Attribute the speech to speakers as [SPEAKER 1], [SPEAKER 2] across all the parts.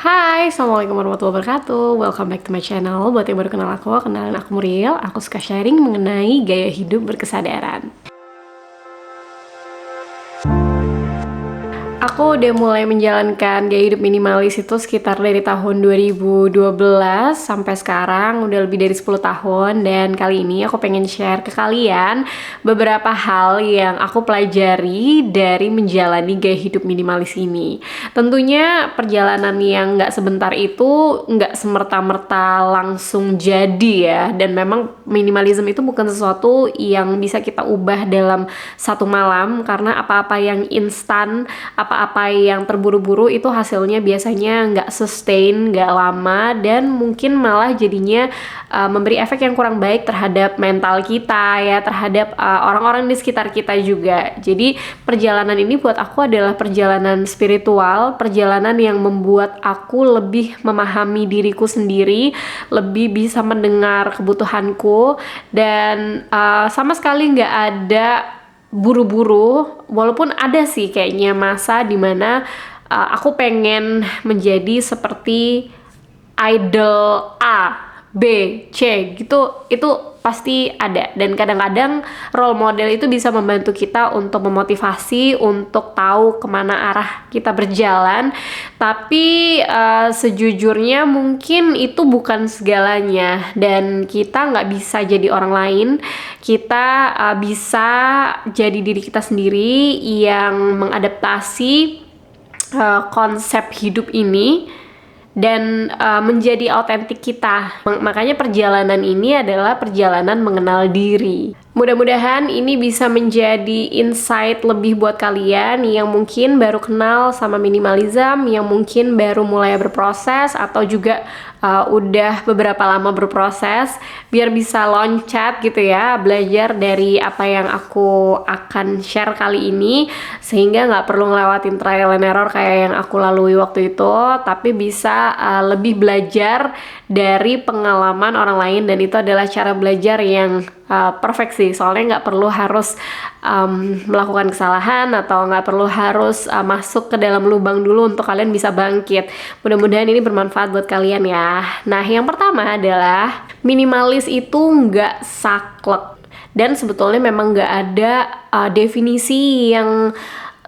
[SPEAKER 1] Hai, Assalamualaikum warahmatullahi wabarakatuh. Welcome back to my channel. Buat yang baru kenal aku, kenalin aku Muriel. Aku suka sharing mengenai gaya hidup berkesadaran. Aku udah mulai menjalankan gaya hidup minimalis itu sekitar dari tahun 2012 sampai sekarang, udah lebih dari 10 tahun. Dan kali ini aku pengen share ke kalian beberapa hal yang aku pelajari dari menjalani gaya hidup minimalis ini. Tentunya perjalanan yang nggak sebentar itu nggak semerta-merta langsung jadi ya. Dan memang minimalism itu bukan sesuatu yang bisa kita ubah dalam satu malam, karena apa-apa yang instan, apa-apa yang terburu-buru itu hasilnya biasanya nggak sustain, nggak lama, dan mungkin malah jadinya memberi efek yang kurang baik terhadap mental kita ya, terhadap orang-orang di sekitar kita juga. Jadi perjalanan ini buat aku adalah perjalanan spiritual, perjalanan yang membuat aku lebih memahami diriku sendiri, lebih bisa mendengar kebutuhanku, dan sama sekali nggak ada buru-buru. Walaupun ada sih kayaknya masa dimana aku pengen menjadi seperti idol A, B, C gitu, itu pasti ada. Dan kadang-kadang role model itu bisa membantu kita untuk memotivasi, untuk tahu kemana arah kita berjalan. Tapi sejujurnya mungkin itu bukan segalanya, dan kita nggak bisa jadi orang lain. Kita bisa jadi diri kita sendiri yang mengadaptasi konsep hidup ini dan menjadi autentik kita. Makanya perjalanan ini adalah perjalanan mengenal diri. Mudah-mudahan ini bisa menjadi insight lebih buat kalian yang mungkin baru kenal sama minimalism, yang mungkin baru mulai berproses, atau juga udah beberapa lama berproses, biar bisa loncat gitu ya, belajar dari apa yang aku akan share kali ini, sehingga nggak perlu ngelewatin trial and error kayak yang aku lalui waktu itu, tapi bisa lebih belajar dari pengalaman orang lain. Dan itu adalah cara belajar yang perfect sih, soalnya nggak perlu harus melakukan kesalahan, atau nggak perlu harus masuk ke dalam lubang dulu untuk kalian bisa bangkit. Mudah-mudahan ini bermanfaat buat kalian ya. Nah, yang pertama adalah minimalis itu nggak saklek, dan sebetulnya memang nggak ada definisi yang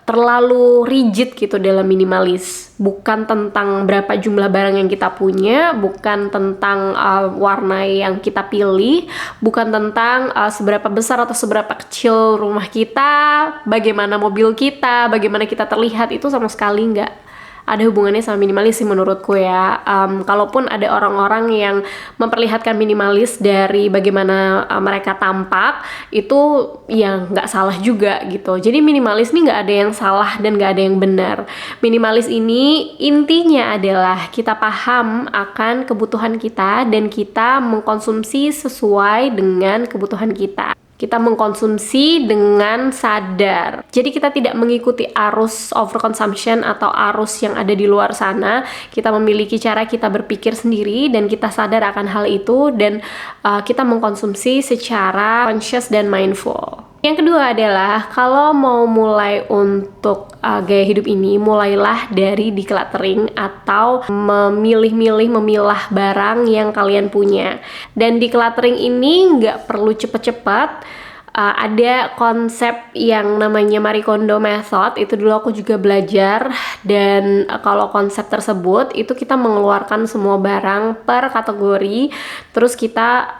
[SPEAKER 1] terlalu rigid gitu dalam minimalis. Bukan tentang berapa jumlah barang yang kita punya, bukan tentang warna yang kita pilih, bukan tentang seberapa besar atau seberapa kecil rumah kita, bagaimana mobil kita, bagaimana kita terlihat. Itu sama sekali nggak ada hubungannya sama minimalis sih menurutku ya. Kalaupun ada orang-orang yang memperlihatkan minimalis dari bagaimana mereka tampak, itu ya nggak salah juga gitu. Jadi minimalis ini nggak ada yang salah dan nggak ada yang benar. Minimalis ini intinya adalah kita paham akan kebutuhan kita, dan kita mengkonsumsi sesuai dengan kebutuhan kita. Kita mengkonsumsi dengan sadar. Jadi kita tidak mengikuti arus overconsumption atau arus yang ada di luar sana. Kita memiliki cara kita berpikir sendiri, dan kita sadar akan hal itu, dan kita mengkonsumsi secara conscious dan mindful. Yang kedua adalah, kalau mau mulai untuk gaya hidup ini, mulailah dari decluttering atau memilah barang yang kalian punya. Dan decluttering ini nggak perlu cepet-cepet. Ada konsep yang namanya Marie Kondo Method, itu dulu aku juga belajar. Dan kalau konsep tersebut, itu kita mengeluarkan semua barang per kategori, terus kita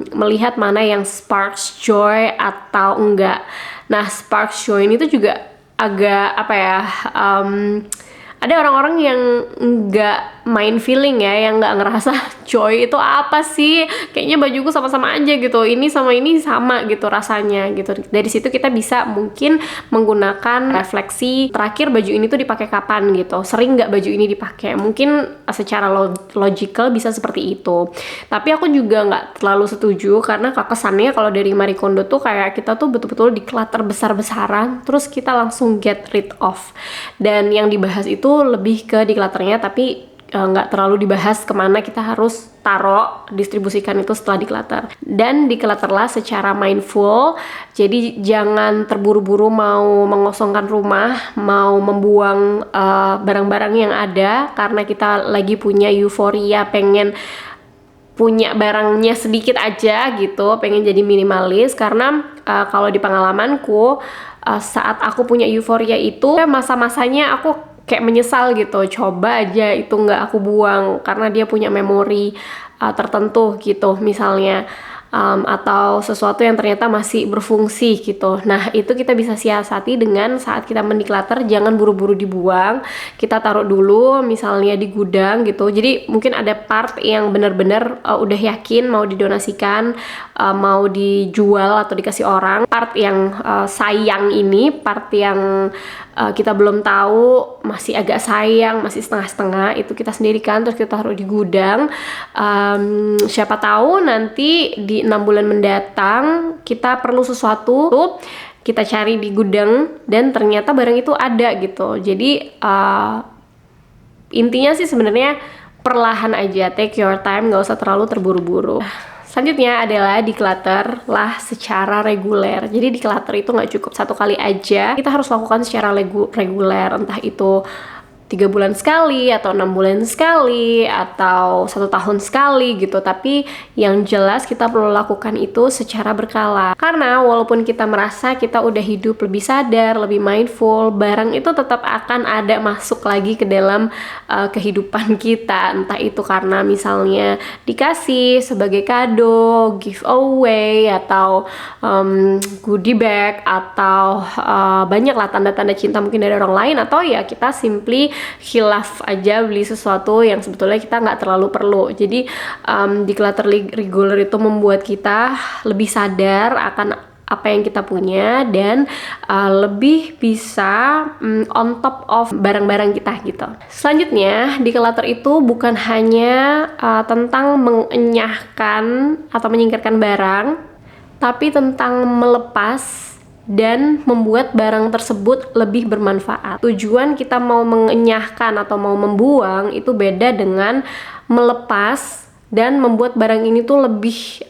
[SPEAKER 1] melihat mana yang sparks joy atau enggak. Nah, sparks joy itu juga agak apa ya, ada orang-orang yang nggak main feeling ya, yang nggak ngerasa joy itu apa sih, kayaknya bajuku sama-sama aja gitu, ini sama ini sama gitu rasanya gitu. Dari situ kita bisa mungkin menggunakan refleksi, terakhir baju ini tuh dipakai kapan gitu, sering nggak baju ini dipakai, mungkin secara logical bisa seperti itu. Tapi aku juga nggak terlalu setuju, karena kesannya kalau dari Marie Kondo tuh kayak kita tuh betul-betul declutter besar-besaran, terus kita langsung get rid of. Dan yang dibahas itu lebih ke declutternya, tapi nggak terlalu dibahas kemana kita harus taruh, distribusikan itu setelah declutter. Dan declutterlah secara mindful, jadi jangan terburu-buru mau mengosongkan rumah, mau membuang barang-barang yang ada karena kita lagi punya euforia pengen punya barangnya sedikit aja gitu, pengen jadi minimalis. Karena kalau di pengalamanku saat aku punya euforia itu masa-masanya aku kayak menyesal gitu, coba aja itu nggak aku buang karena dia punya memori tertentu gitu misalnya, atau sesuatu yang ternyata masih berfungsi gitu. Nah itu kita bisa siasati dengan saat kita mendeclutter, jangan buru-buru dibuang, kita taruh dulu misalnya di gudang gitu. Jadi mungkin ada part yang benar-benar udah yakin mau didonasikan, mau dijual atau dikasih orang. Part yang sayang ini, part yang kita belum tahu, masih agak sayang, masih setengah-setengah, itu kita sendirikan terus kita taruh di gudang. Siapa tahu nanti di 6 bulan mendatang kita perlu sesuatu, kita cari di gudang dan ternyata barang itu ada gitu. Jadi intinya sih sebenarnya perlahan aja, take your time, nggak usah terlalu terburu-buru. Selanjutnya adalah declutter lah secara reguler. Jadi declutter itu nggak cukup satu kali aja, kita harus lakukan secara reguler, entah itu 3 bulan sekali, atau 6 bulan sekali, atau 1 tahun sekali gitu. Tapi yang jelas kita perlu lakukan itu secara berkala. Karena walaupun kita merasa kita udah hidup lebih sadar, lebih mindful, barang itu tetap akan ada masuk lagi ke dalam kehidupan kita. Entah itu karena misalnya dikasih sebagai kado, giveaway, atau goodie bag, atau banyaklah tanda-tanda cinta mungkin dari orang lain, atau ya kita simply khilaf aja beli sesuatu yang sebetulnya kita nggak terlalu perlu. Jadi declutter regular itu membuat kita lebih sadar akan apa yang kita punya dan lebih bisa on top of barang-barang kita gitu. Selanjutnya, declutter itu bukan hanya tentang mengenyahkan atau menyingkirkan barang, tapi tentang melepas dan membuat barang tersebut lebih bermanfaat. Tujuan kita mau mengenyahkan atau mau membuang itu beda dengan melepas dan membuat barang ini tuh lebih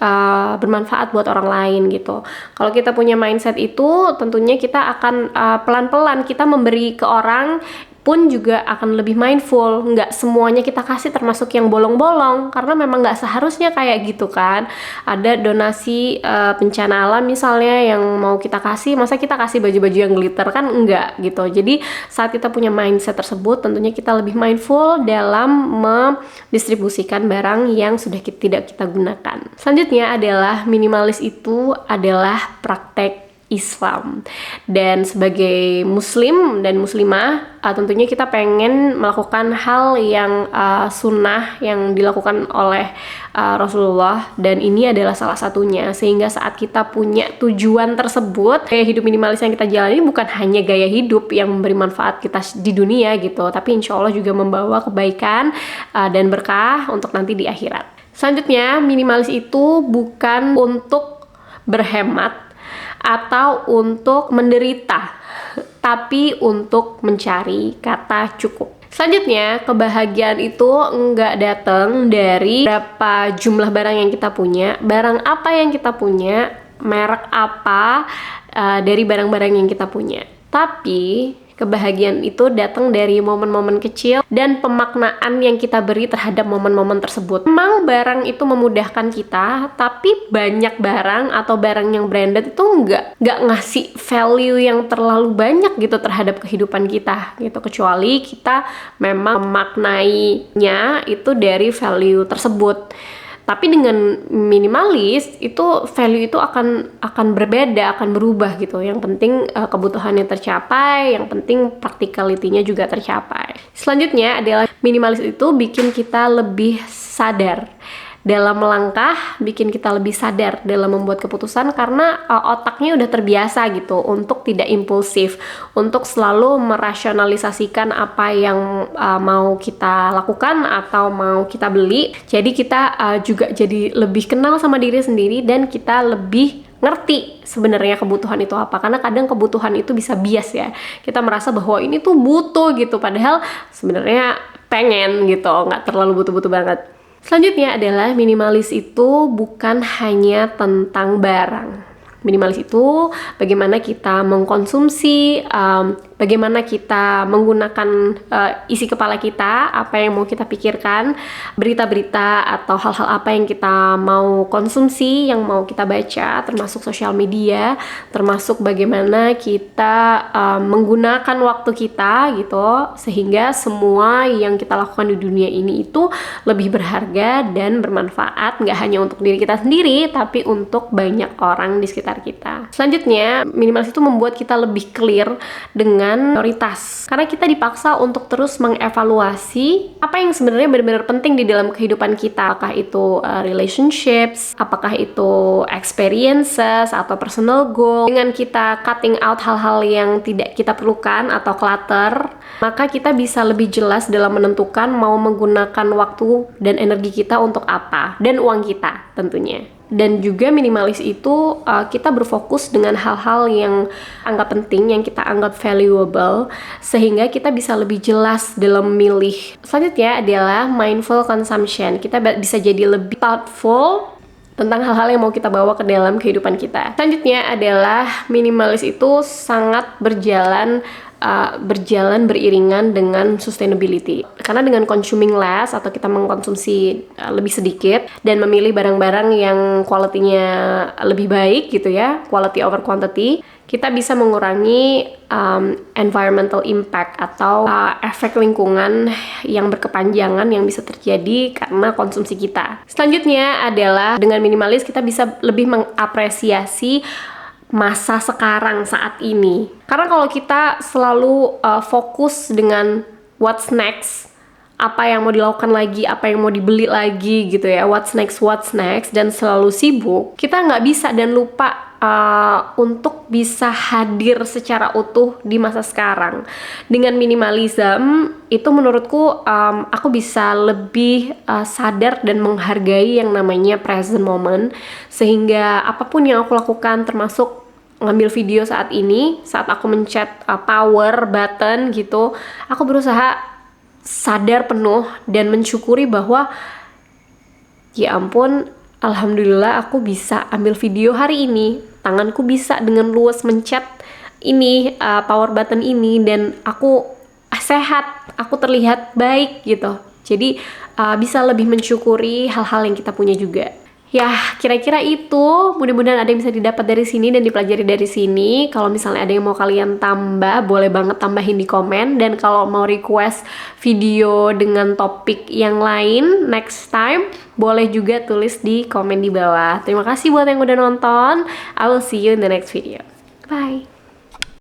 [SPEAKER 1] bermanfaat buat orang lain gitu. Kalau kita punya mindset itu, tentunya kita akan pelan-pelan kita memberi ke orang pun juga akan lebih mindful. Nggak semuanya kita kasih, termasuk yang bolong-bolong, karena memang nggak seharusnya kayak gitu kan. Ada donasi bencana alam misalnya yang mau kita kasih, masa kita kasih baju-baju yang glitter, kan enggak gitu. Jadi saat kita punya mindset tersebut, tentunya kita lebih mindful dalam mendistribusikan barang yang sudah tidak kita gunakan. Selanjutnya adalah minimalis itu adalah praktek Islam. Dan sebagai muslim dan muslimah, tentunya kita pengen melakukan hal yang sunnah yang dilakukan oleh Rasulullah, dan ini adalah salah satunya. Sehingga saat kita punya tujuan tersebut, gaya hidup minimalis yang kita jalani bukan hanya gaya hidup yang memberi manfaat kita di dunia gitu, tapi insya Allah juga membawa kebaikan dan berkah untuk nanti di akhirat. Selanjutnya, minimalis itu bukan untuk berhemat atau untuk menderita, tapi untuk mencari kata cukup. Selanjutnya, kebahagiaan itu nggak datang dari berapa jumlah barang yang kita punya, barang apa yang kita punya, merek apa dari barang-barang yang kita punya. Tapi kebahagiaan itu datang dari momen-momen kecil dan pemaknaan yang kita beri terhadap momen-momen tersebut. Memang barang itu memudahkan kita, tapi banyak barang atau barang yang branded itu nggak ngasih value yang terlalu banyak gitu terhadap kehidupan kita gitu, kecuali kita memang memaknainya itu dari value tersebut. Tapi dengan minimalis itu value itu akan berbeda, akan berubah gitu. Yang penting kebutuhannya tercapai, yang penting practicality-nya juga tercapai. Selanjutnya adalah minimalis itu bikin kita lebih sadar dalam melangkah, bikin kita lebih sadar dalam membuat keputusan, karena otaknya udah terbiasa gitu untuk tidak impulsif, untuk selalu merasionalisasikan apa yang mau kita lakukan atau mau kita beli. Jadi kita juga jadi lebih kenal sama diri sendiri dan kita lebih ngerti sebenarnya kebutuhan itu apa. Karena kadang kebutuhan itu bisa bias ya, kita merasa bahwa ini tuh butuh gitu, padahal sebenarnya pengen gitu, nggak terlalu butuh-butuh banget. Selanjutnya adalah minimalis itu bukan hanya tentang barang. Minimalis itu bagaimana kita mengkonsumsi, bagaimana kita menggunakan isi kepala kita, apa yang mau kita pikirkan, berita-berita atau hal-hal apa yang kita mau konsumsi, yang mau kita baca, termasuk sosial media, termasuk bagaimana kita menggunakan waktu kita gitu, sehingga semua yang kita lakukan di dunia ini itu lebih berharga dan bermanfaat, nggak hanya untuk diri kita sendiri, tapi untuk banyak orang di sekitar kita. Selanjutnya, minimalis itu membuat kita lebih clear dengan prioritas. Karena kita dipaksa untuk terus mengevaluasi apa yang sebenarnya benar-benar penting di dalam kehidupan kita. Apakah itu relationships, apakah itu experiences atau personal goal. Dengan kita cutting out hal-hal yang tidak kita perlukan atau clutter, maka kita bisa lebih jelas dalam menentukan mau menggunakan waktu dan energi kita untuk apa, dan uang kita tentunya. Dan juga minimalis itu kita berfokus dengan hal-hal yang anggap penting, yang kita anggap valuable, sehingga kita bisa lebih jelas dalam memilih. Selanjutnya adalah mindful consumption. Kita bisa jadi lebih thoughtful tentang hal-hal yang mau kita bawa ke dalam kehidupan kita. Selanjutnya adalah minimalis itu sangat berjalan beriringan dengan sustainability. Karena dengan consuming less atau kita mengkonsumsi lebih sedikit dan memilih barang-barang yang quality-nya lebih baik gitu ya, quality over quantity, kita bisa mengurangi environmental impact atau efek lingkungan yang berkepanjangan yang bisa terjadi karena konsumsi kita. Selanjutnya adalah dengan minimalis kita bisa lebih mengapresiasi masa sekarang saat ini. Karena kalau kita selalu fokus dengan what's next, apa yang mau dilakukan lagi, apa yang mau dibeli lagi gitu ya, what's next, dan selalu sibuk, kita nggak bisa dan lupa untuk bisa hadir secara utuh di masa sekarang. Dengan minimalism itu menurutku aku bisa lebih sadar dan menghargai yang namanya present moment, sehingga apapun yang aku lakukan termasuk ngambil video saat ini, saat aku mencet power button gitu, aku berusaha sadar penuh dan mensyukuri bahwa ya ampun, alhamdulillah aku bisa ambil video hari ini, tanganku bisa dengan luas mencet ini power button ini, dan aku sehat, aku terlihat baik gitu. Jadi bisa lebih mensyukuri hal-hal yang kita punya juga. Ya, kira-kira itu. Mudah-mudahan ada yang bisa didapat dari sini dan dipelajari dari sini. Kalau misalnya ada yang mau kalian tambah, boleh banget tambahin di komen. Dan kalau mau request video dengan topik yang lain next time, boleh juga tulis di komen di bawah. Terima kasih buat yang udah nonton. I will see you in the next video. Bye!